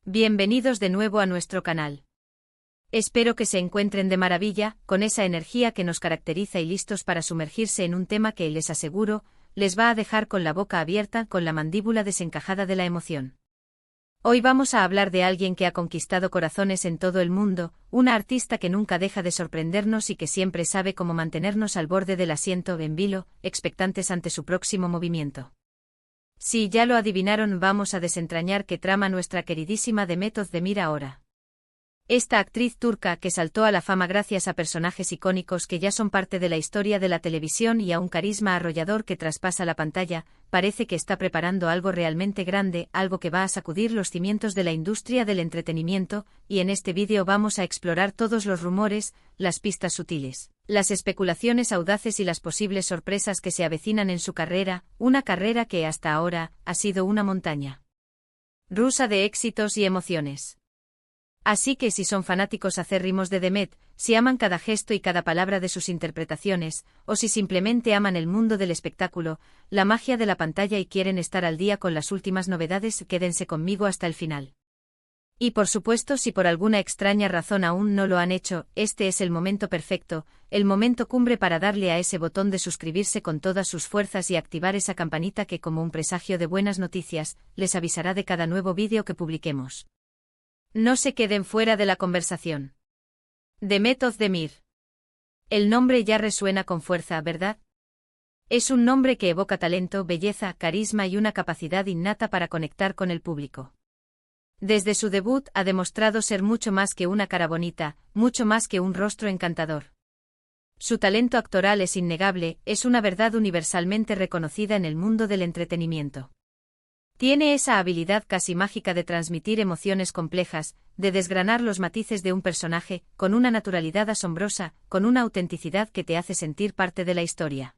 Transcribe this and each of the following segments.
Bienvenidos de nuevo a nuestro canal. Espero que se encuentren de maravilla, con esa energía que nos caracteriza y listos para sumergirse en un tema que, les aseguro, les va a dejar con la boca abierta, con la mandíbula desencajada de la emoción. Hoy vamos a hablar de alguien que ha conquistado corazones en todo el mundo, una artista que nunca deja de sorprendernos y que siempre sabe cómo mantenernos al borde del asiento en vilo, expectantes ante su próximo movimiento. Si ya lo adivinaron, vamos a desentrañar qué trama nuestra queridísima Demet Özdemir ahora. Esta actriz turca que saltó a la fama gracias a personajes icónicos que ya son parte de la historia de la televisión y a un carisma arrollador que traspasa la pantalla, parece que está preparando algo realmente grande, algo que va a sacudir los cimientos de la industria del entretenimiento, y en este vídeo vamos a explorar todos los rumores, las pistas sutiles, las especulaciones audaces y las posibles sorpresas que se avecinan en su carrera, una carrera que hasta ahora ha sido una montaña rusa de éxitos y emociones. Así que si son fanáticos acérrimos de Demet, si aman cada gesto y cada palabra de sus interpretaciones, o si simplemente aman el mundo del espectáculo, la magia de la pantalla y quieren estar al día con las últimas novedades, quédense conmigo hasta el final. Y por supuesto, si por alguna extraña razón aún no lo han hecho, este es el momento perfecto, el momento cumbre para darle a ese botón de suscribirse con todas sus fuerzas y activar esa campanita que, como un presagio de buenas noticias, les avisará de cada nuevo vídeo que publiquemos. No se queden fuera de la conversación. Demet Özdemir. El nombre ya resuena con fuerza, ¿verdad? Es un nombre que evoca talento, belleza, carisma y una capacidad innata para conectar con el público. Desde su debut ha demostrado ser mucho más que una cara bonita, mucho más que un rostro encantador. Su talento actoral es innegable, es una verdad universalmente reconocida en el mundo del entretenimiento. Tiene esa habilidad casi mágica de transmitir emociones complejas, de desgranar los matices de un personaje, con una naturalidad asombrosa, con una autenticidad que te hace sentir parte de la historia.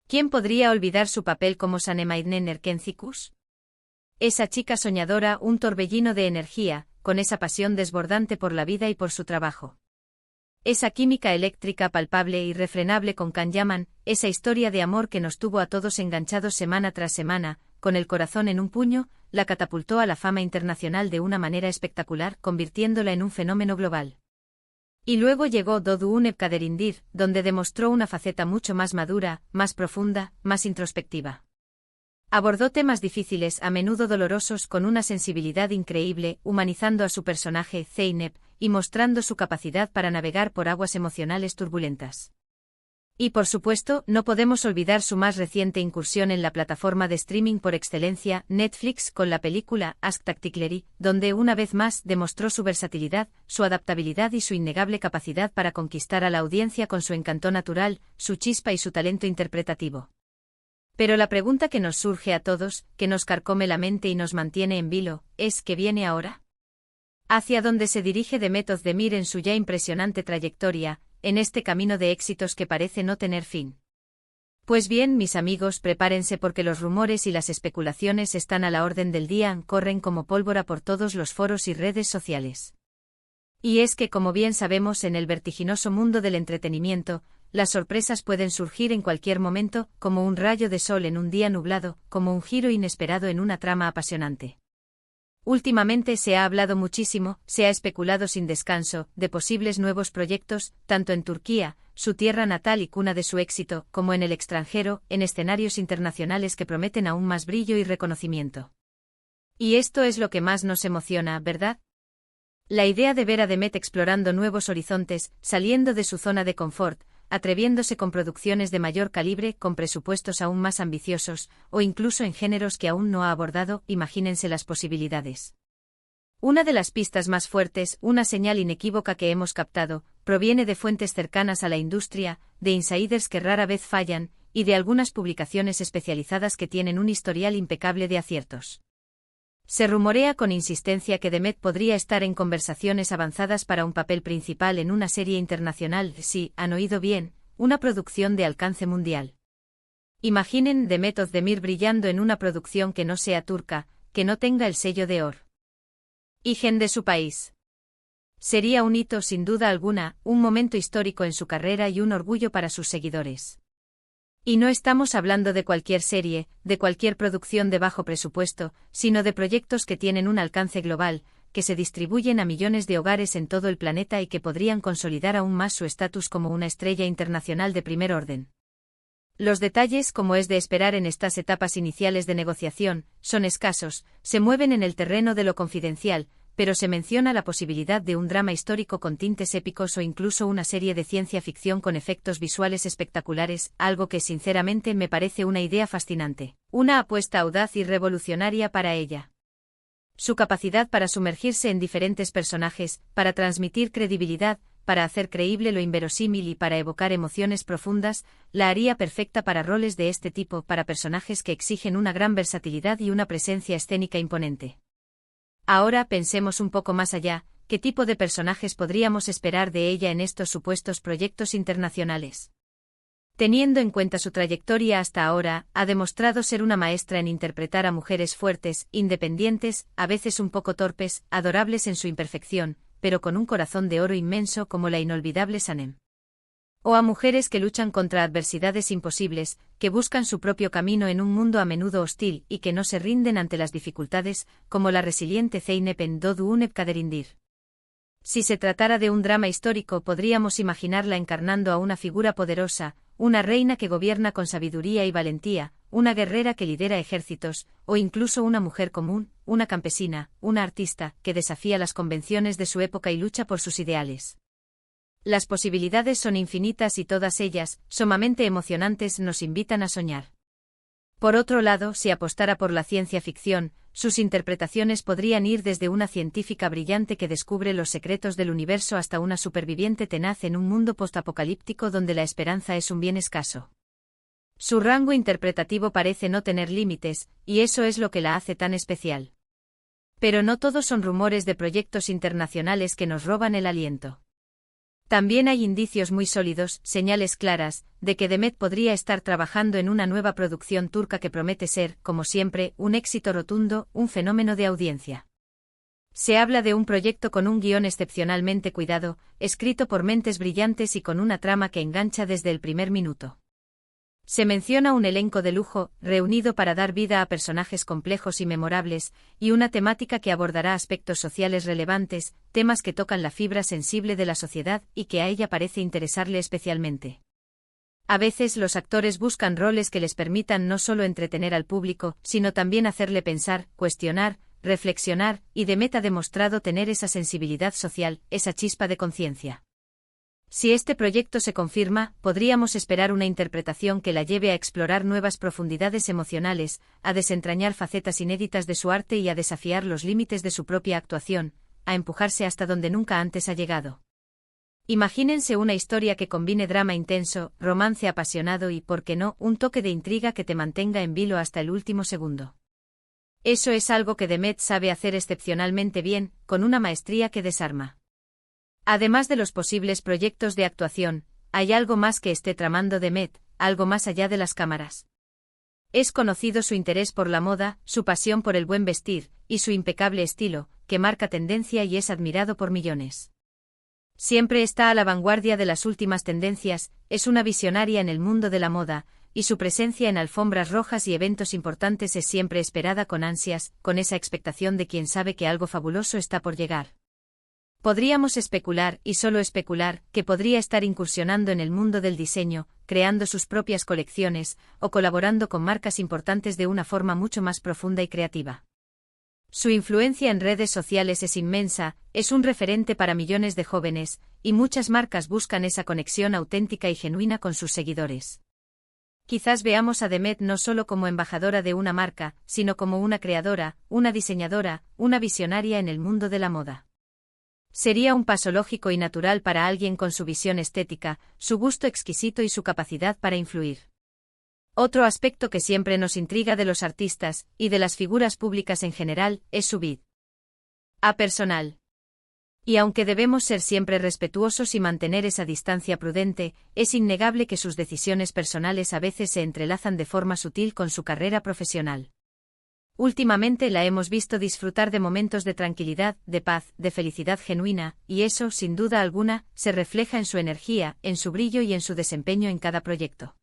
¿Quién podría olvidar su papel como Sanemainnen Erkencikus? Esa chica soñadora, un torbellino de energía, con esa pasión desbordante por la vida y por su trabajo. Esa química eléctrica palpable e irrefrenable con Can Yaman, esa historia de amor que nos tuvo a todos enganchados semana tras semana, con el corazón en un puño, la catapultó a la fama internacional de una manera espectacular, convirtiéndola en un fenómeno global. Y luego llegó Doğu Kaderindir, donde demostró una faceta mucho más madura, más profunda, más introspectiva. Abordó temas difíciles, a menudo dolorosos, con una sensibilidad increíble, humanizando a su personaje, Zeynep, y mostrando su capacidad para navegar por aguas emocionales turbulentas. Y por supuesto, no podemos olvidar su más reciente incursión en la plataforma de streaming por excelencia, Netflix, con la película Aşk Taktikleri, donde una vez más demostró su versatilidad, su adaptabilidad y su innegable capacidad para conquistar a la audiencia con su encanto natural, su chispa y su talento interpretativo. Pero la pregunta que nos surge a todos, que nos carcome la mente y nos mantiene en vilo, es ¿qué viene ahora? ¿Hacia dónde se dirige Demet Özdemir en su ya impresionante trayectoria, en este camino de éxitos que parece no tener fin? Pues bien, mis amigos, prepárense porque los rumores y las especulaciones están a la orden del día, corren como pólvora por todos los foros y redes sociales. Y es que, como bien sabemos, en el vertiginoso mundo del entretenimiento, las sorpresas pueden surgir en cualquier momento, como un rayo de sol en un día nublado, como un giro inesperado en una trama apasionante. Últimamente se ha hablado muchísimo, se ha especulado sin descanso, de posibles nuevos proyectos, tanto en Turquía, su tierra natal y cuna de su éxito, como en el extranjero, en escenarios internacionales que prometen aún más brillo y reconocimiento. Y esto es lo que más nos emociona, ¿verdad? La idea de ver a Demet explorando nuevos horizontes, saliendo de su zona de confort, atreviéndose con producciones de mayor calibre, con presupuestos aún más ambiciosos, o incluso en géneros que aún no ha abordado, imagínense las posibilidades. Una de las pistas más fuertes, una señal inequívoca que hemos captado, proviene de fuentes cercanas a la industria, de insiders que rara vez fallan, y de algunas publicaciones especializadas que tienen un historial impecable de aciertos. Se rumorea con insistencia que Demet podría estar en conversaciones avanzadas para un papel principal en una serie internacional, sí, han oído bien, una producción de alcance mundial. Imaginen Demet Özdemir brillando en una producción que no sea turca, que no tenga el sello de origen de su país. Sería un hito sin duda alguna, un momento histórico en su carrera y un orgullo para sus seguidores. Y no estamos hablando de cualquier serie, de cualquier producción de bajo presupuesto, sino de proyectos que tienen un alcance global, que se distribuyen a millones de hogares en todo el planeta y que podrían consolidar aún más su estatus como una estrella internacional de primer orden. Los detalles, como es de esperar en estas etapas iniciales de negociación, son escasos, se mueven en el terreno de lo confidencial, pero se menciona la posibilidad de un drama histórico con tintes épicos o incluso una serie de ciencia ficción con efectos visuales espectaculares, algo que sinceramente me parece una idea fascinante, una apuesta audaz y revolucionaria para ella. Su capacidad para sumergirse en diferentes personajes, para transmitir credibilidad, para hacer creíble lo inverosímil y para evocar emociones profundas, la haría perfecta para roles de este tipo, para personajes que exigen una gran versatilidad y una presencia escénica imponente. Ahora pensemos un poco más allá, ¿qué tipo de personajes podríamos esperar de ella en estos supuestos proyectos internacionales? Teniendo en cuenta su trayectoria hasta ahora, ha demostrado ser una maestra en interpretar a mujeres fuertes, independientes, a veces un poco torpes, adorables en su imperfección, pero con un corazón de oro inmenso como la inolvidable Sanem. O a mujeres que luchan contra adversidades imposibles, que buscan su propio camino en un mundo a menudo hostil y que no se rinden ante las dificultades, como la resiliente Zeynep en Doduneb Kaderindir. Si se tratara de un drama histórico, podríamos imaginarla encarnando a una figura poderosa, una reina que gobierna con sabiduría y valentía, una guerrera que lidera ejércitos, o incluso una mujer común, una campesina, una artista, que desafía las convenciones de su época y lucha por sus ideales. Las posibilidades son infinitas y todas ellas, sumamente emocionantes, nos invitan a soñar. Por otro lado, si apostara por la ciencia ficción, sus interpretaciones podrían ir desde una científica brillante que descubre los secretos del universo hasta una superviviente tenaz en un mundo postapocalíptico donde la esperanza es un bien escaso. Su rango interpretativo parece no tener límites, y eso es lo que la hace tan especial. Pero no todos son rumores de proyectos internacionales que nos roban el aliento. También hay indicios muy sólidos, señales claras, de que Demet podría estar trabajando en una nueva producción turca que promete ser, como siempre, un éxito rotundo, un fenómeno de audiencia. Se habla de un proyecto con un guión excepcionalmente cuidado, escrito por mentes brillantes y con una trama que engancha desde el primer minuto. Se menciona un elenco de lujo, reunido para dar vida a personajes complejos y memorables, y una temática que abordará aspectos sociales relevantes, temas que tocan la fibra sensible de la sociedad y que a ella parece interesarle especialmente. A veces los actores buscan roles que les permitan no solo entretener al público, sino también hacerle pensar, cuestionar, reflexionar, y Demet ha demostrado tener esa sensibilidad social, esa chispa de conciencia. Si este proyecto se confirma, podríamos esperar una interpretación que la lleve a explorar nuevas profundidades emocionales, a desentrañar facetas inéditas de su arte y a desafiar los límites de su propia actuación, a empujarse hasta donde nunca antes ha llegado. Imagínense una historia que combine drama intenso, romance apasionado y, por qué no, un toque de intriga que te mantenga en vilo hasta el último segundo. Eso es algo que Demet sabe hacer excepcionalmente bien, con una maestría que desarma. Además de los posibles proyectos de actuación, hay algo más que esté tramando Demet, algo más allá de las cámaras. Es conocido su interés por la moda, su pasión por el buen vestir, y su impecable estilo, que marca tendencia y es admirado por millones. Siempre está a la vanguardia de las últimas tendencias, es una visionaria en el mundo de la moda, y su presencia en alfombras rojas y eventos importantes es siempre esperada con ansias, con esa expectación de quien sabe que algo fabuloso está por llegar. Podríamos especular, y solo especular, que podría estar incursionando en el mundo del diseño, creando sus propias colecciones, o colaborando con marcas importantes de una forma mucho más profunda y creativa. Su influencia en redes sociales es inmensa, es un referente para millones de jóvenes, y muchas marcas buscan esa conexión auténtica y genuina con sus seguidores. Quizás veamos a Demet no solo como embajadora de una marca, sino como una creadora, una diseñadora, una visionaria en el mundo de la moda. Sería un paso lógico y natural para alguien con su visión estética, su gusto exquisito y su capacidad para influir. Otro aspecto que siempre nos intriga de los artistas, y de las figuras públicas en general, es su vida personal. Y aunque debemos ser siempre respetuosos y mantener esa distancia prudente, es innegable que sus decisiones personales a veces se entrelazan de forma sutil con su carrera profesional. Últimamente la hemos visto disfrutar de momentos de tranquilidad, de paz, de felicidad genuina, y eso, sin duda alguna, se refleja en su energía, en su brillo y en su desempeño en cada proyecto.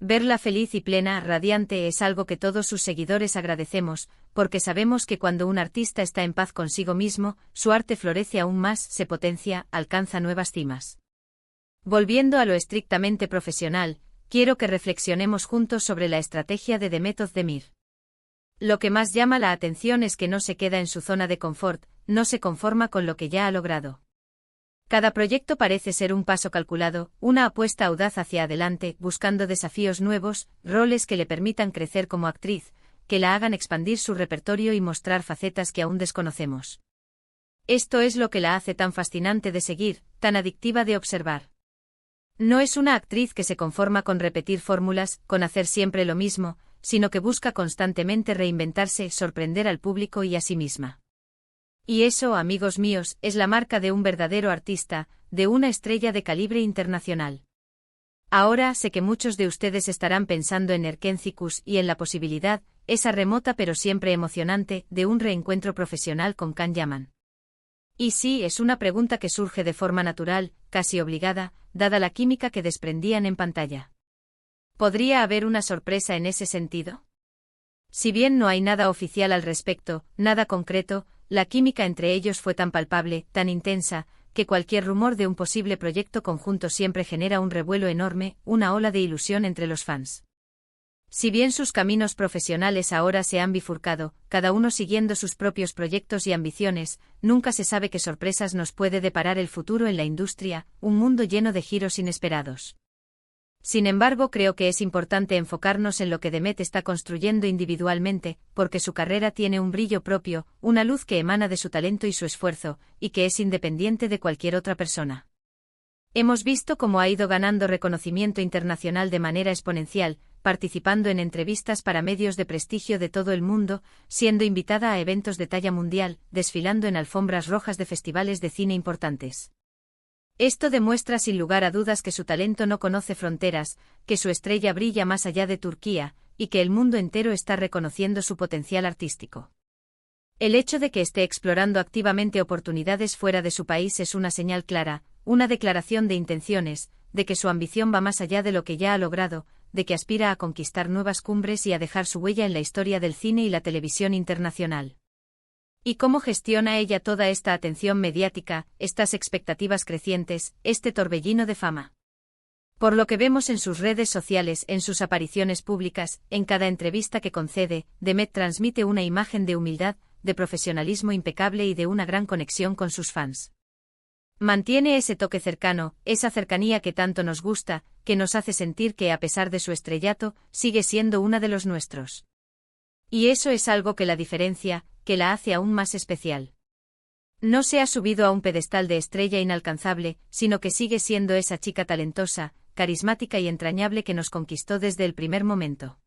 Verla feliz y plena, radiante, es algo que todos sus seguidores agradecemos, porque sabemos que cuando un artista está en paz consigo mismo, su arte florece aún más, se potencia, alcanza nuevas cimas. Volviendo a lo estrictamente profesional, quiero que reflexionemos juntos sobre la estrategia de Demet Özdemir. Lo que más llama la atención es que no se queda en su zona de confort, no se conforma con lo que ya ha logrado. Cada proyecto parece ser un paso calculado, una apuesta audaz hacia adelante, buscando desafíos nuevos, roles que le permitan crecer como actriz, que la hagan expandir su repertorio y mostrar facetas que aún desconocemos. Esto es lo que la hace tan fascinante de seguir, tan adictiva de observar. No es una actriz que se conforma con repetir fórmulas, con hacer siempre lo mismo, sino que busca constantemente reinventarse, sorprender al público y a sí misma. Y eso, amigos míos, es la marca de un verdadero artista, de una estrella de calibre internacional. Ahora sé que muchos de ustedes estarán pensando en Erkenzicus y en la posibilidad, esa remota pero siempre emocionante, de un reencuentro profesional con Can Yaman. Y sí, es una pregunta que surge de forma natural, casi obligada, dada la química que desprendían en pantalla. ¿Podría haber una sorpresa en ese sentido? Si bien no hay nada oficial al respecto, nada concreto, la química entre ellos fue tan palpable, tan intensa, que cualquier rumor de un posible proyecto conjunto siempre genera un revuelo enorme, una ola de ilusión entre los fans. Si bien sus caminos profesionales ahora se han bifurcado, cada uno siguiendo sus propios proyectos y ambiciones, nunca se sabe qué sorpresas nos puede deparar el futuro en la industria, un mundo lleno de giros inesperados. Sin embargo, creo que es importante enfocarnos en lo que Demet está construyendo individualmente, porque su carrera tiene un brillo propio, una luz que emana de su talento y su esfuerzo, y que es independiente de cualquier otra persona. Hemos visto cómo ha ido ganando reconocimiento internacional de manera exponencial, participando en entrevistas para medios de prestigio de todo el mundo, siendo invitada a eventos de talla mundial, desfilando en alfombras rojas de festivales de cine importantes. Esto demuestra sin lugar a dudas que su talento no conoce fronteras, que su estrella brilla más allá de Turquía, y que el mundo entero está reconociendo su potencial artístico. El hecho de que esté explorando activamente oportunidades fuera de su país es una señal clara, una declaración de intenciones, de que su ambición va más allá de lo que ya ha logrado, de que aspira a conquistar nuevas cumbres y a dejar su huella en la historia del cine y la televisión internacional. ¿Y cómo gestiona ella toda esta atención mediática, estas expectativas crecientes, este torbellino de fama? Por lo que vemos en sus redes sociales, en sus apariciones públicas, en cada entrevista que concede, Demet transmite una imagen de humildad, de profesionalismo impecable y de una gran conexión con sus fans. Mantiene ese toque cercano, esa cercanía que tanto nos gusta, que nos hace sentir que a pesar de su estrellato, sigue siendo una de los nuestros. Y eso es algo que la diferencia, que la hace aún más especial. No se ha subido a un pedestal de estrella inalcanzable, sino que sigue siendo esa chica talentosa, carismática y entrañable que nos conquistó desde el primer momento.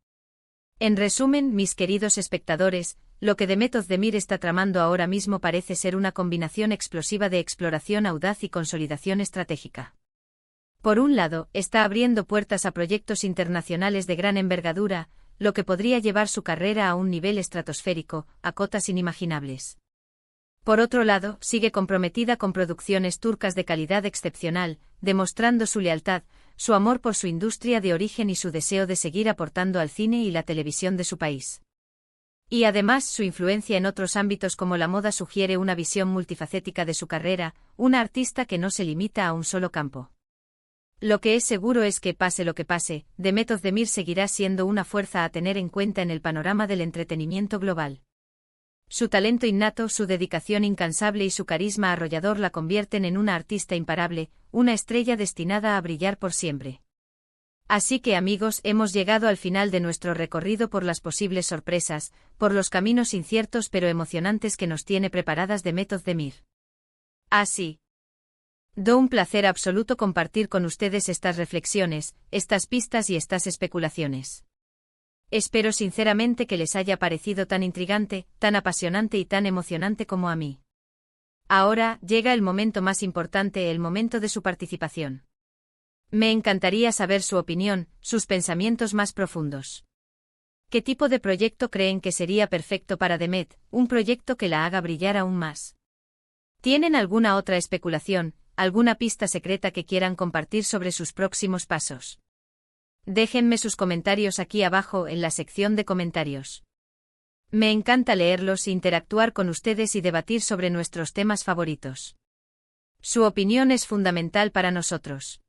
En resumen, mis queridos espectadores, lo que Demet Özdemir está tramando ahora mismo parece ser una combinación explosiva de exploración audaz y consolidación estratégica. Por un lado, está abriendo puertas a proyectos internacionales de gran envergadura, lo que podría llevar su carrera a un nivel estratosférico, a cotas inimaginables. Por otro lado, sigue comprometida con producciones turcas de calidad excepcional, demostrando su lealtad, su amor por su industria de origen y su deseo de seguir aportando al cine y la televisión de su país. Y además, su influencia en otros ámbitos como la moda sugiere una visión multifacética de su carrera, una artista que no se limita a un solo campo. Lo que es seguro es que, pase lo que pase, Demet Özdemir seguirá siendo una fuerza a tener en cuenta en el panorama del entretenimiento global. Su talento innato, su dedicación incansable y su carisma arrollador la convierten en una artista imparable, una estrella destinada a brillar por siempre. Así que amigos, hemos llegado al final de nuestro recorrido por las posibles sorpresas, por los caminos inciertos pero emocionantes que nos tiene preparadas Demet Özdemir. Así. Do un placer absoluto compartir con ustedes estas reflexiones, estas pistas y estas especulaciones. Espero sinceramente que les haya parecido tan intrigante, tan apasionante y tan emocionante como a mí. Ahora, llega el momento más importante, el momento de su participación. Me encantaría saber su opinión, sus pensamientos más profundos. ¿Qué tipo de proyecto creen que sería perfecto para Demet, un proyecto que la haga brillar aún más? ¿Tienen alguna otra especulación, alguna pista secreta que quieran compartir sobre sus próximos pasos? Déjenme sus comentarios aquí abajo en la sección de comentarios. Me encanta leerlos, interactuar con ustedes y debatir sobre nuestros temas favoritos. Su opinión es fundamental para nosotros.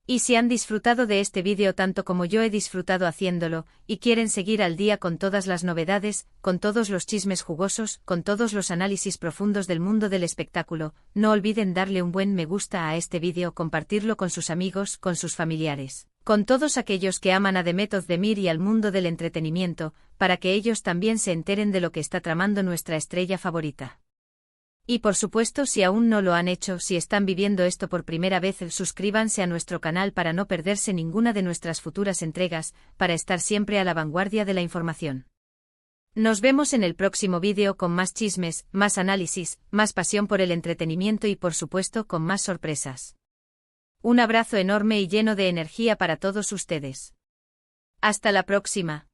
Y si han disfrutado de este vídeo tanto como yo he disfrutado haciéndolo, y quieren seguir al día con todas las novedades, con todos los chismes jugosos, con todos los análisis profundos del mundo del espectáculo, no olviden darle un buen me gusta a este vídeo, compartirlo con sus amigos, con sus familiares, con todos aquellos que aman a Demet Özdemir y al mundo del entretenimiento, para que ellos también se enteren de lo que está tramando nuestra estrella favorita. Y por supuesto, si aún no lo han hecho, si están viviendo esto por primera vez, suscríbanse a nuestro canal para no perderse ninguna de nuestras futuras entregas, para estar siempre a la vanguardia de la información. Nos vemos en el próximo vídeo con más chismes, más análisis, más pasión por el entretenimiento y por supuesto con más sorpresas. Un abrazo enorme y lleno de energía para todos ustedes. Hasta la próxima.